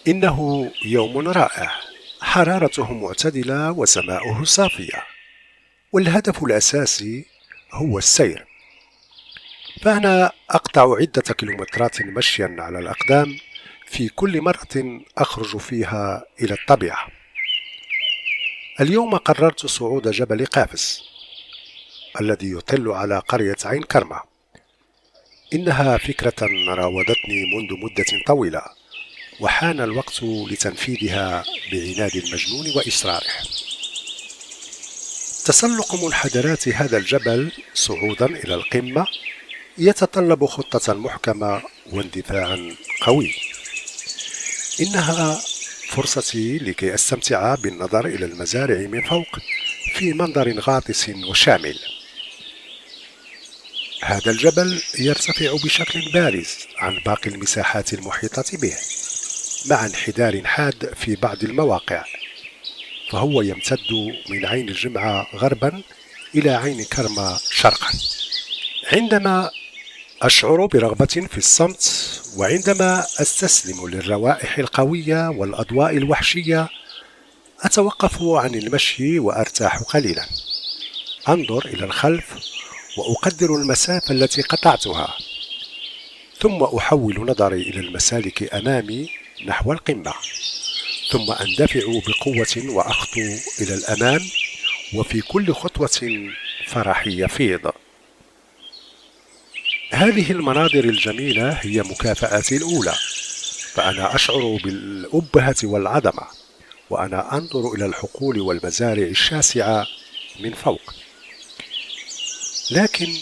إنه يوم رائع، حرارته معتدلة وسماؤه صافية، والهدف الأساسي هو السير. فأنا أقطع عدة كيلومترات مشيا على الأقدام في كل مرة أخرج فيها إلى الطبيعة. اليوم قررت صعود جبل قافز الذي يطل على قرية عين كرمة. إنها فكرة راودتني منذ مدة طويلة، وحان الوقت لتنفيذها بعناد المجنون وإصراره. تسلق منحدرات هذا الجبل صعودا إلى القمة يتطلب خطة محكمة واندفاعا قوي. إنها فرصتي لكي أستمتع بالنظر إلى المزارع من فوق في منظر غاطس وشامل. هذا الجبل يرتفع بشكل بارز عن باقي المساحات المحيطة به، مع انحدار حاد في بعض المواقع، فهو يمتد من عين الجمعة غربا إلى عين كرمة شرقا. عندما أشعر برغبة في الصمت، وعندما أستسلم للروائح القوية والأضواء الوحشية، أتوقف عن المشي وأرتاح قليلا. أنظر إلى الخلف وأقدر المسافة التي قطعتها، ثم أحول نظري إلى المسالك أمامي نحو القمة، ثم أندفع بقوة وأخطو إلى الأمام، وفي كل خطوة فرحي يفيض. هذه المناظر الجميلة هي مكافأتي الأولى، فأنا أشعر بالأبهة والعظمة وأنا أنظر إلى الحقول والمزارع الشاسعة من فوق. لكن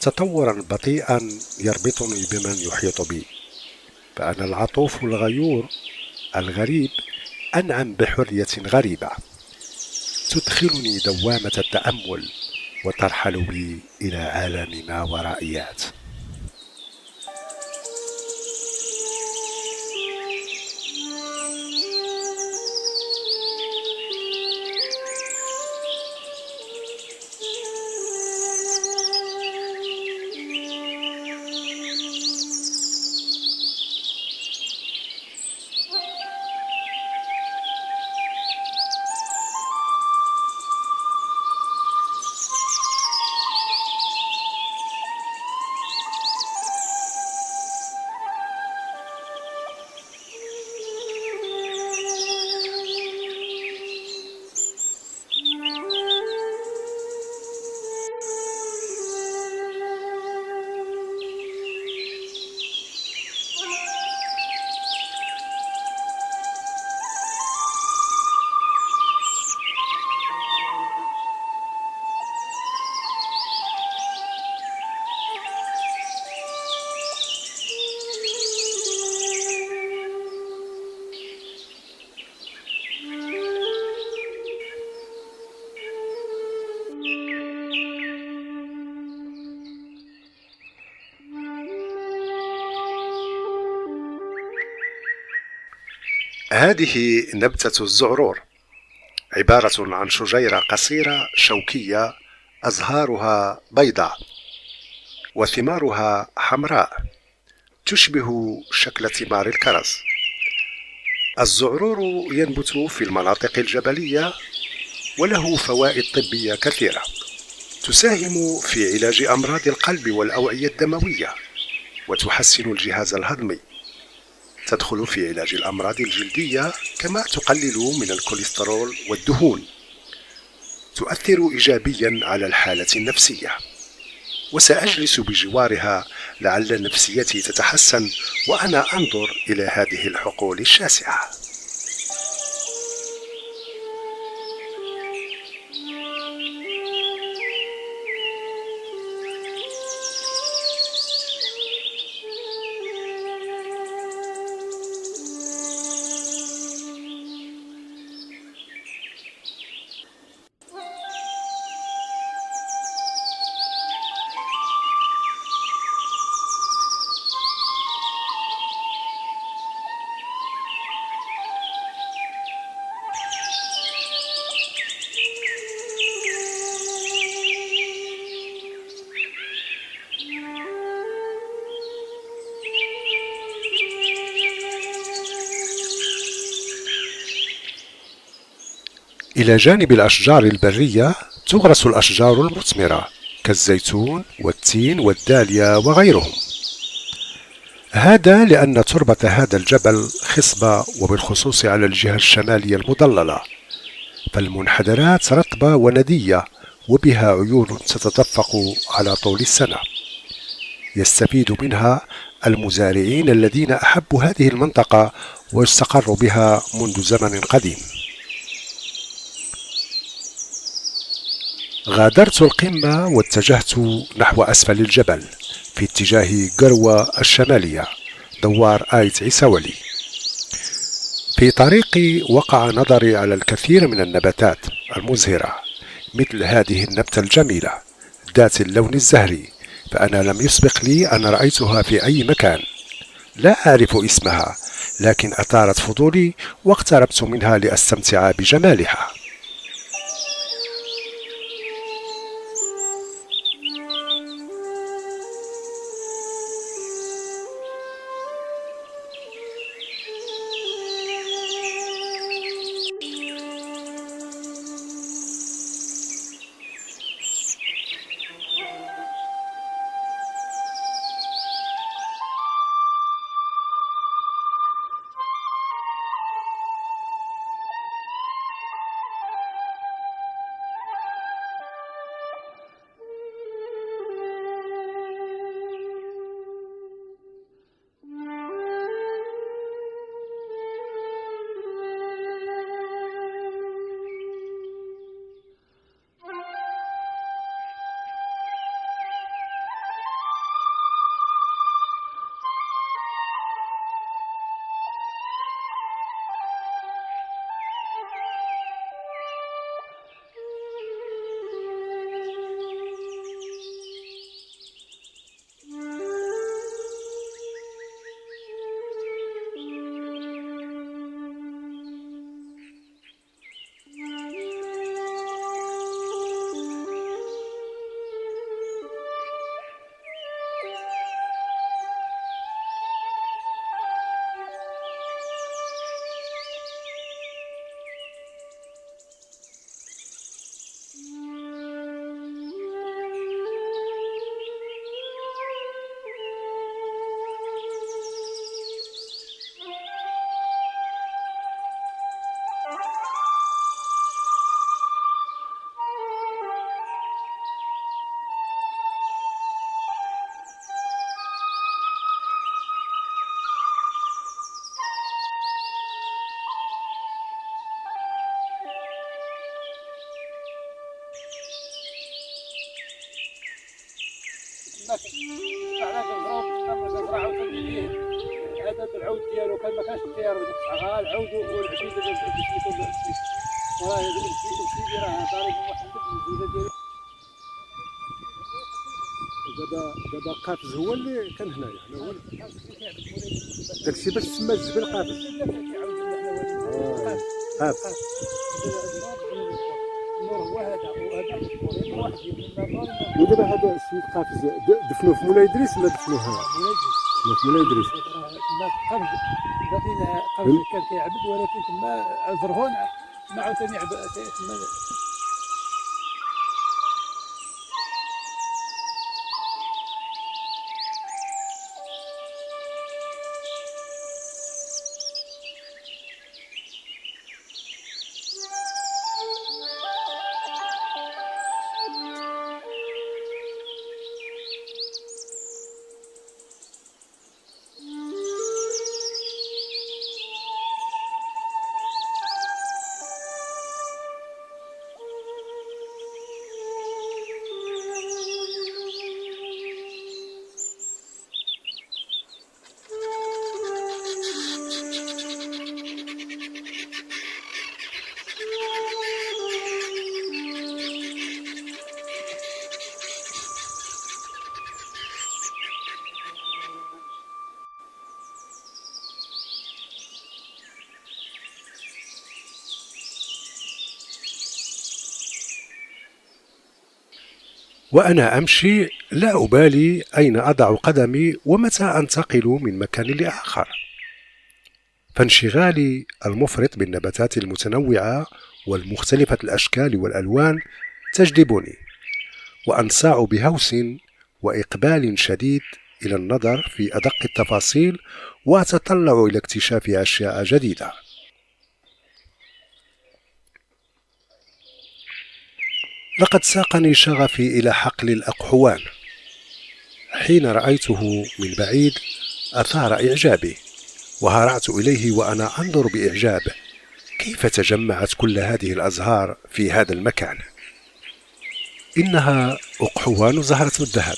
تطورا بطيئا يربطني بمن يحيط بي، فأنا العطوف الغيور الغريب أنعم بحرية غريبة تدخلني دوامة التأمل وترحل بي إلى عالم ما ورائيات. هذه نبتة الزعرور، عبارة عن شجيرة قصيرة شوكية أزهارها بيضاء وثمارها حمراء تشبه شكل ثمار الكرز. الزعرور ينبت في المناطق الجبلية وله فوائد طبية كثيرة، تساهم في علاج أمراض القلب والأوعية الدموية، وتحسن الجهاز الهضمي، تدخل في علاج الأمراض الجلدية، كما تقلل من الكوليسترول والدهون، تؤثر إيجابيا على الحالة النفسية. وسأجلس بجوارها لعل نفسيتي تتحسن وأنا أنظر إلى هذه الحقول الشاسعة. إلى جانب الأشجار البرية تغرس الأشجار المثمرة كالزيتون والتين والداليا وغيرهم. هذا لأن تربة هذا الجبل خصبة، وبالخصوص على الجهة الشمالية المضللة، فالمنحدرات رطبة وندية وبها عيون تتدفق على طول السنة. يستفيد منها المزارعين الذين أحبوا هذه المنطقة واستقروا بها منذ زمن قديم. غادرت القمة واتجهت نحو أسفل الجبل في اتجاه قروة الشمالية دوار آيت عيساولي. في طريقي وقع نظري على الكثير من النباتات المزهرة مثل هذه النبتة الجميلة ذات اللون الزهري، فأنا لم يسبق لي أن رأيتها في أي مكان. لا أعرف اسمها، لكن أثارت فضولي واقتربت منها لأستمتع بجمالها. على زرعوا تنجيه هذا العود ديالو كان ما كانش التيار بديك الساعه العود والعبيد اللي سميتو راه السيدي راه ضارب واحد الزوده ديالو. دابا قافز هو اللي كان هنايا، هو داكشي باش تسمى الجبل قافز. قافز هو هذا وهذا واحد ودابا هذا السيد قافز دفنوه في مولاي إدريس ولا دفنوه في مولاي إدريس؟ قبل قبل كان كيعبد، ولكن تما زرهون ما عاوتاني عبد تما. وأنا أمشي لا أبالي أين أضع قدمي ومتى أنتقل من مكان لآخر. فانشغالي المفرط بالنباتات المتنوعة والمختلفة الأشكال والألوان تجذبني، وأنصاع بهوس وإقبال شديد إلى النظر في أدق التفاصيل، وأتطلع إلى اكتشاف أشياء جديدة. لقد ساقني شغفي إلى حقل الأقحوان. حين رأيته من بعيد أثار إعجابي، وهرعت إليه وأنا أنظر بإعجاب كيف تجمعت كل هذه الأزهار في هذا المكان. إنها أقحوان زهرة الذهب،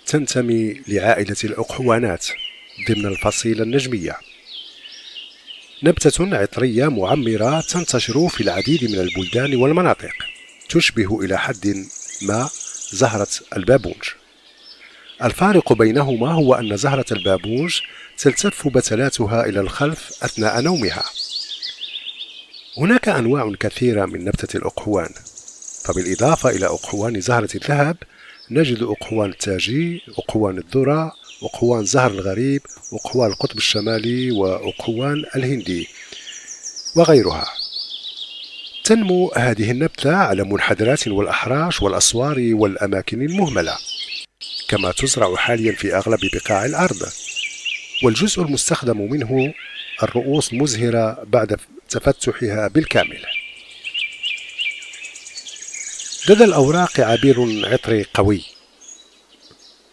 تنتمي لعائلة الأقحوانات ضمن الفصيلة النجمية. نبتة عطرية معمرة تنتشر في العديد من البلدان والمناطق، تشبه إلى حد ما زهرة البابونج. الفارق بينهما هو أن زهرة البابونج تلتف بتلاتها إلى الخلف أثناء نومها. هناك أنواع كثيرة من نبتة الأقحوان، فبالإضافة إلى أقحوان زهرة الذهب نجد أقحوان التاجي، أقحوان الذرة، أقحوان زهر الغريب، أقحوان القطب الشمالي، وأقحوان الهندي وغيرها. تنمو هذه النبتة على منحدرات والأحراش والأسوار والأماكن المهملة، كما تزرع حاليا في أغلب بقاع الأرض، والجزء المستخدم منه الرؤوس المزهرة بعد تفتحها بالكامل. لدى الأوراق عبير عطري قوي.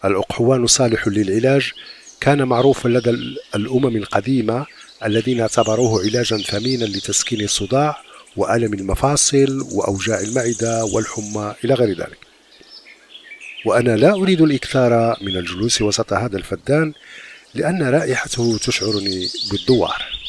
الأقحوان صالح للعلاج، كان معروفا لدى الأمم القديمة الذين اعتبروه علاجا ثمينا لتسكين الصداع وألم المفاصل وأوجاع المعدة والحمى إلى غير ذلك. وأنا لا أريد الإكثار من الجلوس وسط هذا الفدان، لأن رائحته تشعرني بالدوار.